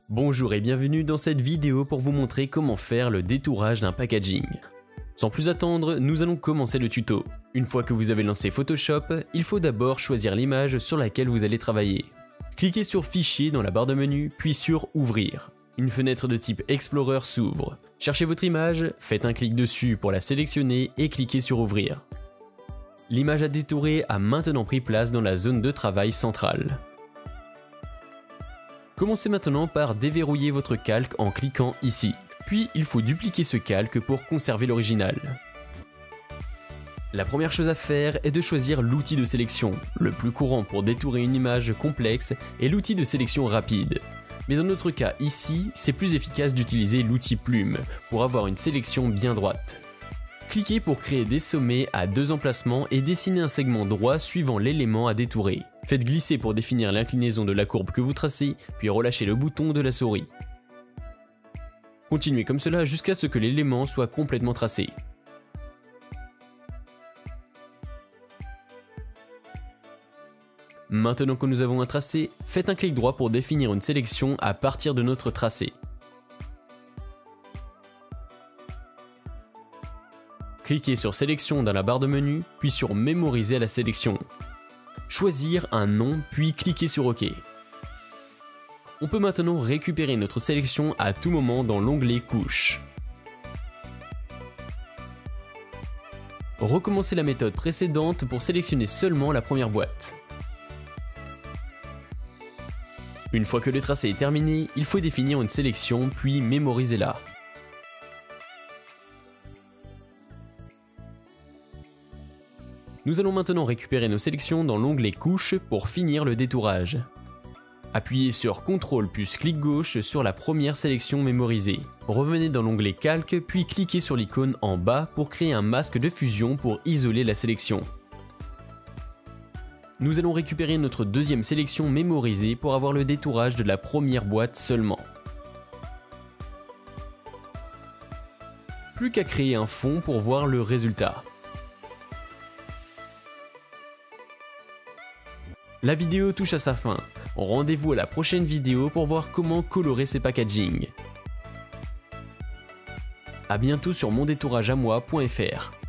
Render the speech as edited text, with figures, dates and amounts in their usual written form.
Bonjour et bienvenue dans cette vidéo pour vous montrer comment faire le détourage d'un packaging. Sans plus attendre, nous allons commencer le tuto. Une fois que vous avez lancé Photoshop, il faut d'abord choisir l'image sur laquelle vous allez travailler. Cliquez sur Fichier dans la barre de menu, puis sur Ouvrir. Une fenêtre de type Explorer s'ouvre. Cherchez votre image, faites un clic dessus pour la sélectionner et cliquez sur Ouvrir. L'image à détourer a maintenant pris place dans la zone de travail centrale. Commencez maintenant par déverrouiller votre calque en cliquant ici. Puis il faut dupliquer ce calque pour conserver l'original. La première chose à faire est de choisir l'outil de sélection. Le plus courant pour détourer une image complexe est l'outil de sélection rapide. Mais dans notre cas ici, c'est plus efficace d'utiliser l'outil plume pour avoir une sélection bien droite. Cliquez pour créer des sommets à deux emplacements et dessinez un segment droit suivant l'élément à détourer. Faites glisser pour définir l'inclinaison de la courbe que vous tracez, puis relâchez le bouton de la souris. Continuez comme cela jusqu'à ce que l'élément soit complètement tracé. Maintenant que nous avons un tracé, faites un clic droit pour définir une sélection à partir de notre tracé. Cliquez sur Sélection dans la barre de menu, puis sur Mémoriser la sélection. Choisir un nom, puis cliquez sur OK. On peut maintenant récupérer notre sélection à tout moment dans l'onglet Couche. Recommencez la méthode précédente pour sélectionner seulement la première boîte. Une fois que le tracé est terminé, il faut définir une sélection, puis mémorisez-la. Nous allons maintenant récupérer nos sélections dans l'onglet Couche pour finir le détourage. Appuyez sur CTRL plus clic gauche sur la première sélection mémorisée. Revenez dans l'onglet Calque puis cliquez sur l'icône en bas pour créer un masque de fusion pour isoler la sélection. Nous allons récupérer notre deuxième sélection mémorisée pour avoir le détourage de la première boîte seulement. Plus qu'à créer un fond pour voir le résultat. La vidéo touche à sa fin. Rendez-vous à la prochaine vidéo pour voir comment colorer ces packagings. A bientôt sur mondétourageamoi.fr.